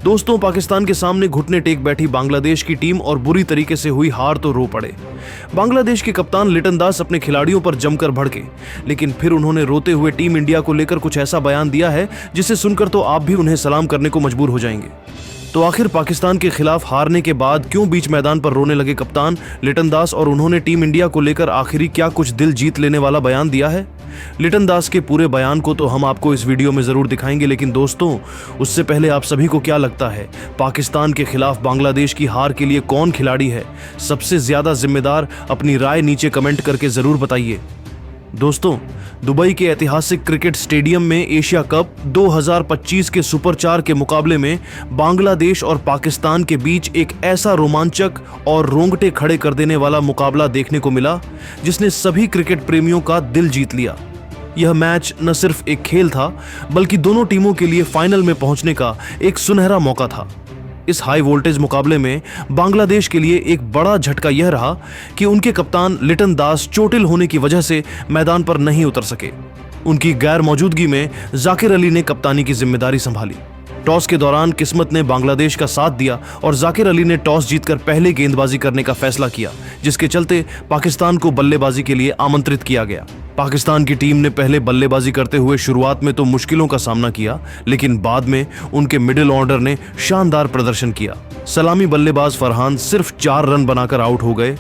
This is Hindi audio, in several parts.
दोस्तों, पाकिस्तान के सामने घुटने टेक बैठी बांग्लादेश की टीम और बुरी तरीके से हुई हार तो रो पड़े। बांग्लादेश के कप्तान लिटन दास अपने खिलाड़ियों पर जमकर भड़के, लेकिन फिर उन्होंने रोते हुए टीम इंडिया को लेकर कुछ ऐसा बयान दिया है जिसे सुनकर तो आप भी उन्हें सलाम करने को मजबूर हो जाएंगे। तो आखिर पाकिस्तान के खिलाफ हारने के बाद क्यों बीच मैदान पर रोने लगे कप्तान लिटन दास और उन्होंने टीम इंडिया को लेकर आखिरी क्या कुछ दिल जीत लेने वाला बयान दिया है? लिटन दास के पूरे बयान को तो हम आपको इस वीडियो में जरूर दिखाएंगे, लेकिन दोस्तों उससे पहले आप सभी को क्या लगता है, पाकिस्तान के खिलाफ बांग्लादेश की हार के लिए कौन खिलाड़ी है सबसे ज्यादा जिम्मेदार? अपनी राय नीचे कमेंट करके जरूर बताइए। दोस्तों, दुबई के ऐतिहासिक क्रिकेट स्टेडियम में एशिया कप 2025 के सुपर 4 के मुकाबले में बांग्लादेश और पाकिस्तान के बीच एक ऐसा रोमांचक और रोंगटे खड़े कर देने वाला मुकाबला देखने को मिला जिसने सभी क्रिकेट प्रेमियों का दिल जीत लिया। यह मैच न सिर्फ एक खेल था बल्कि दोनों टीमों के लिए फाइनल में पहुंचने का एक सुनहरा मौका था। इस हाई वोल्टेज मुकाबले में बांग्लादेश के लिए एक बड़ा झटका यह रहा कि उनके कप्तान लिटन दास चोटिल होने की वजह से मैदान पर नहीं उतर सके। उनकी गैर मौजूदगी में जाकिर अली ने कप्तानी की जिम्मेदारी संभाली। टॉस के दौरान किस्मत ने बांग्लादेश का साथ दिया और जाकिर अली ने टॉस जीतकर पहले गेंदबाजी करने का फैसला किया, जिसके चलते पाकिस्तान को बल्लेबाजी के लिए आमंत्रित किया गया। पाकिस्तान की टीम ने पहले बल्लेबाजी करते हुए शुरुआत में तो मुश्किलों का सामना किया, लेकिन बाद में उनके मिडिल ऑर्डर ने शानदार प्रदर्शन किया। सलामी बल्लेबाज फरहान सिर्फ 4 रन बनाकर आउट हो गए,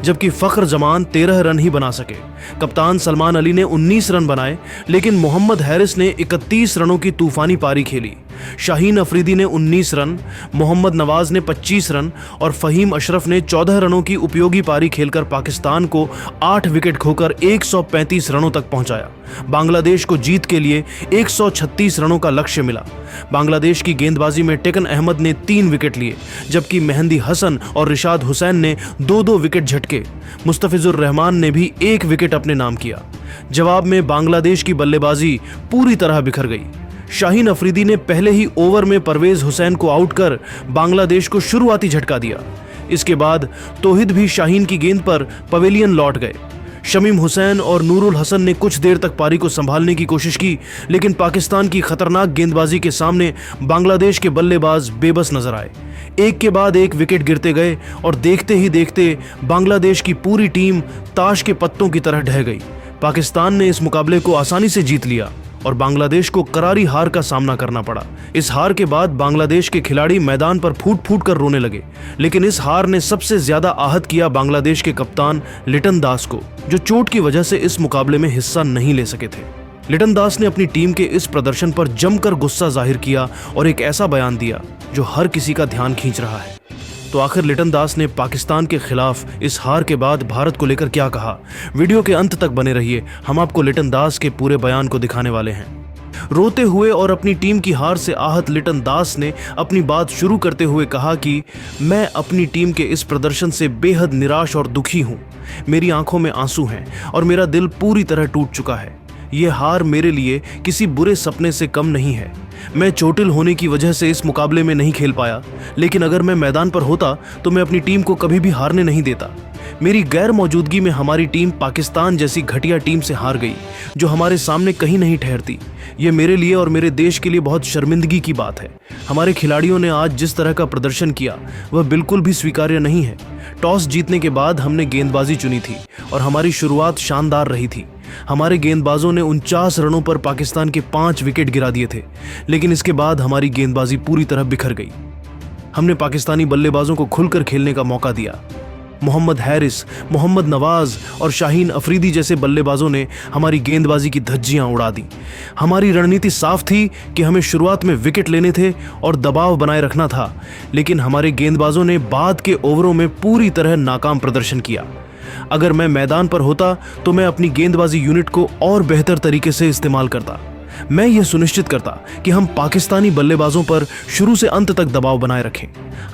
जबकि फखर जमान 13 रन ही बना सके। कप्तान सलमान अली ने 19 रन बनाए, लेकिन मोहम्मद हैरिस ने 31 रनों की तूफानी पारी खेली। शाहीन अफरीदी ने 19 रन, मोहम्मद नवाज ने 25 रन और फहीम अशरफ ने 14 रनों की उपयोगी पारी खेलकर पाकिस्तान को 8 विकेट खोकर 135 रनों तक पहुंचाया। बांग्लादेश को जीत के लिए 136 रनों का लक्ष्य मिला। बांग्लादेश की गेंदबाजी में टेकन अहमद ने 3 विकेट लिए, जबकि मेहंदी हसन और रिशाद हुसैन ने 2-2 विकेट झटके। मुस्तफिजुर रहमान ने भी 1 विकेट अपने नाम किया। जवाब में बांग्लादेश की बल्लेबाजी पूरी तरह बिखर गई। शाहीन अफरीदी ने पहले ही ओवर में परवेज हुसैन को आउट कर बांग्लादेश को शुरुआती झटका दिया। इसके बाद तौहीद भी शाहीन की गेंद पर पवेलियन लौट गए। शमीम हुसैन और नूरुल हसन ने कुछ देर तक पारी को संभालने की कोशिश की, लेकिन पाकिस्तान की खतरनाक गेंदबाजी के सामने बांग्लादेश के बल्लेबाज बेबस नजर आए। एक के बाद एक विकेट गिरते गए और देखते ही देखते बांग्लादेश की पूरी टीम ताश के पत्तों की तरह ढह गई। पाकिस्तान ने इस मुकाबले को आसानी से जीत लिया और बांग्लादेश को करारी हार का सामना करना पड़ा। इस हार के बाद बांग्लादेश के खिलाड़ी मैदान पर फूट फूट कर रोने लगे, लेकिन इस हार ने सबसे ज्यादा आहत किया बांग्लादेश के कप्तान लिटन दास को, जो चोट की वजह से इस मुकाबले में हिस्सा नहीं ले सके थे। लिटन दास ने अपनी टीम के इस प्रदर्शन पर जमकर गुस्सा जाहिर किया और एक ऐसा बयान दिया जो हर किसी का ध्यान खींच रहा है। तो आखिर लिटन दास ने पाकिस्तान के खिलाफ इस हार के बाद भारत को लेकर क्या कहा? वीडियो के अंत तक बने रहिए, हम आपको लिटन दास के पूरे बयान को दिखाने वाले हैं। रोते हुए और अपनी टीम की हार से आहत लिटन दास ने अपनी बात शुरू करते हुए कहा कि मैं अपनी टीम के इस प्रदर्शन से बेहद निराश और दुखी हूं। मेरी आंखों में आंसू हैं और मेरा दिल पूरी तरह टूट चुका है। यह हार मेरे लिए किसी बुरे सपने से कम नहीं है। मैं चोटिल होने की वजह से इस मुकाबले में नहीं खेल पाया, लेकिन अगर मैं मैदान पर होता तो मैं अपनी टीम को कभी भी हारने नहीं देता। मेरी गैर मौजूदगी में हमारी टीम पाकिस्तान जैसी घटिया टीम से हार गई, जो हमारे सामने कहीं नहीं ठहरती। ये मेरे लिए और मेरे देश के लिए बहुत शर्मिंदगी की बात है। हमारे खिलाड़ियों ने आज जिस तरह का प्रदर्शन किया वह बिल्कुल भी स्वीकार्य नहीं है। टॉस जीतने के बाद हमने गेंदबाजी चुनी थी और हमारी शुरुआत शानदार रही थी। हमारे गेंदबाजों ने 49 रनों पर पाकिस्तान के 5 विकेट गिरा दिए थे, लेकिन इसके बाद हमारी गेंदबाजी पूरी तरह बिखर गई। हमने पाकिस्तानी बल्लेबाजों को खुलकर खेलने का मौका दिया। मोहम्मद हैरिस, मोहम्मद नवाज और शाहीन अफरीदी जैसे बल्लेबाजों ने हमारी गेंदबाजी की धज्जियां उड़ा दी। हमारी रणनीति साफ थी कि हमें शुरुआत में विकेट लेने थे और दबाव बनाए रखना था, लेकिन हमारे गेंदबाजों ने बाद के ओवरों में पूरी तरह नाकाम प्रदर्शन किया। अगर मैं मैदान पर होता तो मैं अपनी गेंदबाजी यूनिट को और बेहतर तरीके से इस्तेमाल करता। मैं यह सुनिश्चित करता कि हम पाकिस्तानी बल्लेबाजों पर शुरू से अंत तक दबाव बनाए रखें।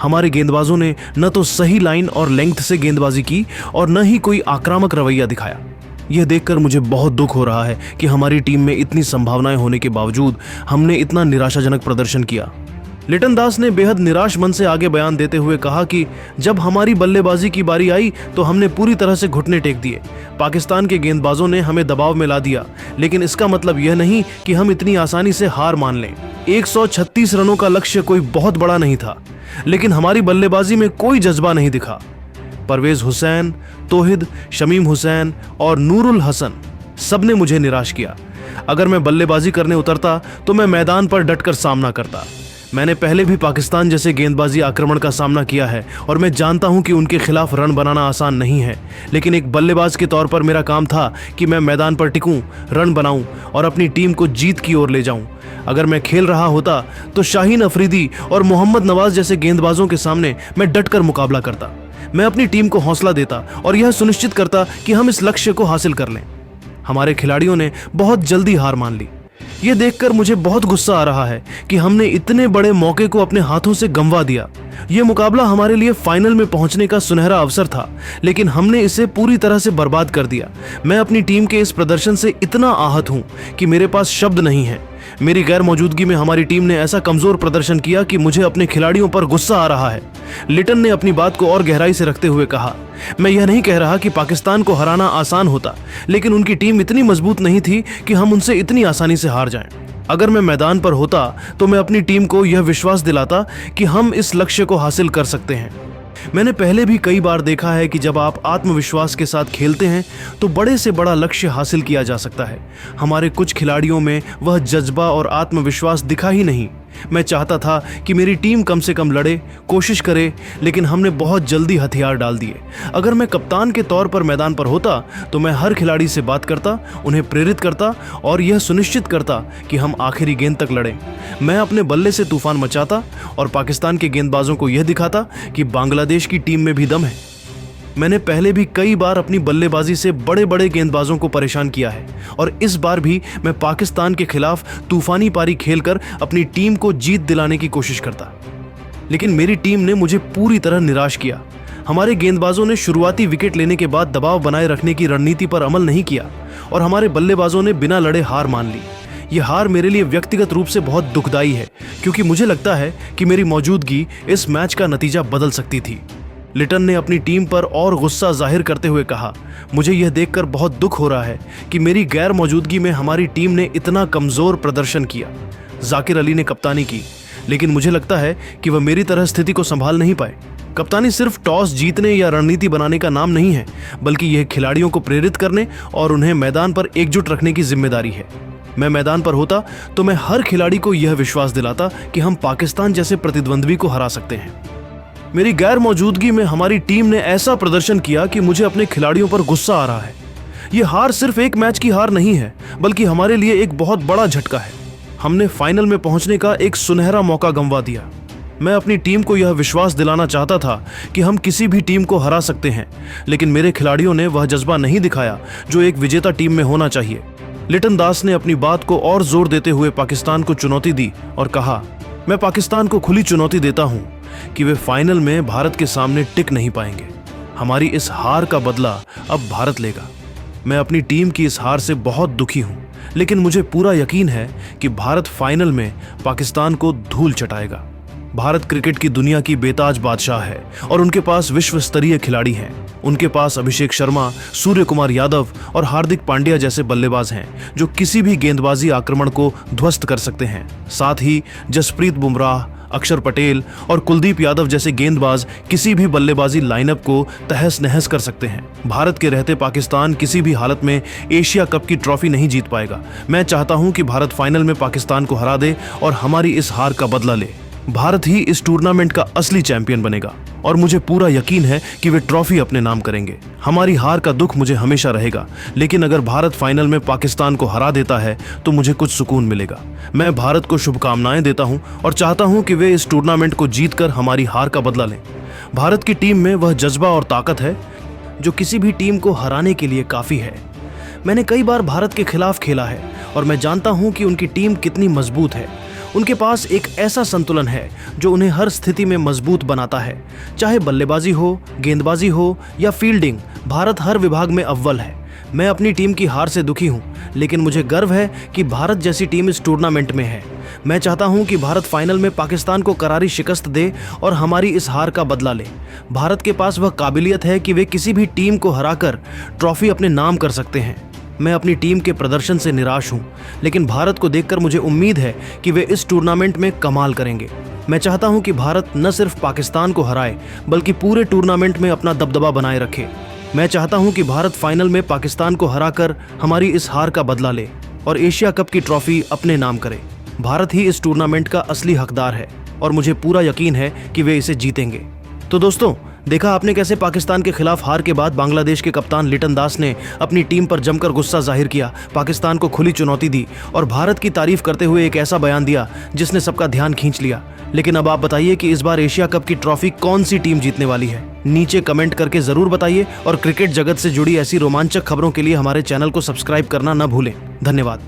हमारे गेंदबाजों ने न तो सही लाइन और लेंथ से गेंदबाजी की और न ही कोई आक्रामक रवैया दिखाया। यह देखकर मुझे बहुत दुख हो रहा है कि हमारी टीम में इतनी संभावनाएं होने के बावजूद हमने इतना निराशाजनक प्रदर्शन किया। लिटन दास ने बेहद निराश मन से आगे बयान देते हुए कहा कि जब हमारी बल्लेबाजी की बारी आई तो हमने पूरी तरह से घुटने टेक दिए। पाकिस्तान के गेंदबाजों ने हमें दबाव में ला दिया, लेकिन इसका मतलब यह नहीं कि हम इतनी आसानी से हार मान लें। 136 रनों का लक्ष्य कोई बहुत बड़ा नहीं था, लेकिन हमारी बल्लेबाजी में कोई जज्बा नहीं दिखा। परवेज हुसैन, तौहिद, शमीम हुसैन और नूरुल हसन सबने मुझे निराश किया। अगर मैं बल्लेबाजी करने उतरता तो मैं मैदान पर डटकर सामना करता। मैंने पहले भी पाकिस्तान जैसे गेंदबाजी आक्रमण का सामना किया है और मैं जानता हूं कि उनके खिलाफ रन बनाना आसान नहीं है, लेकिन एक बल्लेबाज के तौर पर मेरा काम था कि मैं मैदान पर टिकूं, रन बनाऊं और अपनी टीम को जीत की ओर ले जाऊं। अगर मैं खेल रहा होता तो शाहीन अफरीदी और मोहम्मद नवाज जैसे गेंदबाजों के सामने मैं डटकर मुकाबला करता। मैं अपनी टीम को हौसला देता और यह सुनिश्चित करता कि हम इस लक्ष्य को हासिल कर लें। हमारे खिलाड़ियों ने बहुत जल्दी हार मान ली। ये देखकर मुझे बहुत गुस्सा आ रहा है कि हमने इतने बड़े मौके को अपने हाथों से गंवा दिया। यह मुकाबला हमारे लिए फाइनल में पहुंचने का सुनहरा अवसर था, लेकिन हमने इसे पूरी तरह से बर्बाद कर दिया। मैं अपनी टीम के इस प्रदर्शन से इतना आहत हूं कि मेरे पास शब्द नहीं है। मेरी गैर मौजूदगी में हमारी टीम ने ऐसा कमजोर प्रदर्शन किया कि मुझे अपने खिलाड़ियों पर गुस्सा आ रहा है। लिटन ने अपनी बात को और गहराई से रखते हुए कहा, मैं यह नहीं कह रहा कि पाकिस्तान को हराना आसान होता, लेकिन उनकी टीम इतनी मजबूत नहीं थी कि हम उनसे इतनी आसानी से हार जाएं। अगर मैं मैदान पर होता तो मैं अपनी टीम को यह विश्वास दिलाता कि हम इस लक्ष्य को हासिल कर सकते हैं। मैंने पहले भी कई बार देखा है कि जब आप आत्मविश्वास के साथ खेलते हैं तो बड़े से बड़ा लक्ष्य हासिल किया जा सकता है। हमारे कुछ खिलाड़ियों में वह जज्बा और आत्मविश्वास दिखा ही नहीं। मैं चाहता था कि मेरी टीम कम से कम लड़े, कोशिश करे, लेकिन हमने बहुत जल्दी हथियार डाल दिए। अगर मैं कप्तान के तौर पर मैदान पर होता तो मैं हर खिलाड़ी से बात करता, उन्हें प्रेरित करता और यह सुनिश्चित करता कि हम आखिरी गेंद तक लड़ें। मैं अपने बल्ले से तूफान मचाता और पाकिस्तान के गेंदबाजों को यह दिखाता कि बांग्लादेश की टीम में भी दम है। मैंने पहले भी कई बार अपनी बल्लेबाजी से बड़े बड़े गेंदबाजों को परेशान किया है और इस बार भी मैं पाकिस्तान के खिलाफ तूफानी पारी खेलकर अपनी टीम को जीत दिलाने की कोशिश करता, लेकिन मेरी टीम ने मुझे पूरी तरह निराश किया। हमारे गेंदबाजों ने शुरुआती विकेट लेने के बाद दबाव बनाए रखने की रणनीति पर अमल नहीं किया और हमारे बल्लेबाजों ने बिना लड़े हार मान ली। यह हार मेरे लिए व्यक्तिगत रूप से बहुत दुखदाई है, क्योंकि मुझे लगता है कि मेरी मौजूदगी इस मैच का नतीजा बदल सकती थी। लिटन ने अपनी टीम पर और गुस्सा जाहिर करते हुए कहा, मुझे यह देखकर बहुत दुख हो रहा है कि मेरी गैर मौजूदगी में हमारी टीम ने इतना कमजोर प्रदर्शन किया। जाकिर अली ने कप्तानी की, लेकिन मुझे लगता है कि वह मेरी तरह स्थिति को संभाल नहीं पाए। कप्तानी सिर्फ टॉस जीतने या रणनीति बनाने का नाम नहीं है, बल्कि यह खिलाड़ियों को प्रेरित करने और उन्हें मैदान पर एकजुट रखने की जिम्मेदारी है। मैं मैदान पर होता तो मैं हर खिलाड़ी को यह विश्वास दिलाता कि हम पाकिस्तान जैसे प्रतिद्वंद्वी को हरा सकते हैं। मेरी गैर मौजूदगी में हमारी टीम ने ऐसा प्रदर्शन किया कि मुझे अपने खिलाड़ियों पर गुस्सा आ रहा है। यह हार सिर्फ एक मैच की हार नहीं है, बल्कि हमारे लिए एक बहुत बड़ा झटका है। हमने फाइनल में पहुंचने का एक सुनहरा मौका गंवा दिया। मैं अपनी टीम को यह विश्वास दिलाना चाहता था कि हम किसी भी टीम को हरा सकते हैं, लेकिन मेरे खिलाड़ियों ने वह जज्बा नहीं दिखाया जो एक विजेता टीम में होना चाहिए। लिटन दास ने अपनी बात को और जोर देते हुए पाकिस्तान को चुनौती दी और कहा, मैं पाकिस्तान को खुली चुनौती देता हूं कि वे फाइनल में भारत के सामने टिक नहीं पाएंगे। हमारी इस हार का बदला अब भारत लेगा। मैं अपनी टीम की इस हार से बहुत दुखी हूं, लेकिन मुझे पूरा यकीन है कि भारत फाइनल में पाकिस्तान को धूल चटाएगा। भारत क्रिकेट की दुनिया की बेताज बादशाह है और उनके पास विश्व स्तरीय खिलाड़ी हैं। उनके पास अभिषेक शर्मा, सूर्य कुमार यादव और हार्दिक पांड्या जैसे बल्लेबाज हैं जो किसी भी गेंदबाजी आक्रमण को ध्वस्त कर सकते हैं। साथ ही जसप्रीत बुमराह, अक्षर पटेल और कुलदीप यादव जैसे गेंदबाज किसी भी बल्लेबाजी लाइनअप को तहस नहस कर सकते हैं। भारत के रहते पाकिस्तान किसी भी हालत में एशिया कप की ट्रॉफी नहीं जीत पाएगा। मैं चाहता हूं कि भारत फाइनल में पाकिस्तान को हरा दे और हमारी इस हार का बदला ले। भारत ही इस टूर्नामेंट का असली चैंपियन बनेगा और मुझे पूरा यकीन है कि वे ट्रॉफी अपने नाम करेंगे। हमारी हार का दुख मुझे हमेशा रहेगा, लेकिन अगर भारत फाइनल में पाकिस्तान को हरा देता है तो मुझे कुछ सुकून मिलेगा। मैं भारत को शुभकामनाएं देता हूं और चाहता हूं कि वे इस टूर्नामेंट को जीतकर हमारी हार का बदला लें। भारत की टीम में वह जज्बा और ताकत है जो किसी भी टीम को हराने के लिए काफी है। मैंने कई बार भारत के खिलाफ खेला है और मैं जानता हूं कि उनकी टीम कितनी मजबूत है। उनके पास एक ऐसा संतुलन है जो उन्हें हर स्थिति में मजबूत बनाता है। चाहे बल्लेबाजी हो, गेंदबाजी हो या फील्डिंग, भारत हर विभाग में अव्वल है। मैं अपनी टीम की हार से दुखी हूं, लेकिन मुझे गर्व है कि भारत जैसी टीम इस टूर्नामेंट में है। मैं चाहता हूं कि भारत फाइनल में पाकिस्तान को करारी शिकस्त दे और हमारी इस हार का बदला ले। भारत के पास वह काबिलियत है कि वे किसी भी टीम को हराकर ट्रॉफी अपने नाम कर सकते हैं। मैं अपनी टीम के प्रदर्शन से निराश हूं, लेकिन भारत को देखकर मुझे उम्मीद है कि वे इस टूर्नामेंट में कमाल करेंगे। मैं चाहता हूं कि भारत न सिर्फ पाकिस्तान को हराए बल्कि पूरे टूर्नामेंट में अपना दबदबा बनाए रखे। मैं चाहता हूं कि भारत फाइनल में पाकिस्तान को हराकर हमारी इस हार का बदला ले और एशिया कप की ट्रॉफी अपने नाम करे। भारत ही इस टूर्नामेंट का असली हकदार है और मुझे पूरा यकीन है कि वे इसे जीतेंगे। तो दोस्तों, देखा आपने कैसे पाकिस्तान के खिलाफ हार के बाद बांग्लादेश के कप्तान लिटन दास ने अपनी टीम पर जमकर गुस्सा जाहिर किया, पाकिस्तान को खुली चुनौती दी और भारत की तारीफ करते हुए एक ऐसा बयान दिया जिसने सबका ध्यान खींच लिया। लेकिन अब आप बताइए कि इस बार एशिया कप की ट्रॉफी कौन सी टीम जीतने वाली है? नीचे कमेंट करके जरूर बताइए और क्रिकेट जगत से जुड़ी ऐसी रोमांचक खबरों के लिए हमारे चैनल को सब्सक्राइब करना न भूलें। धन्यवाद।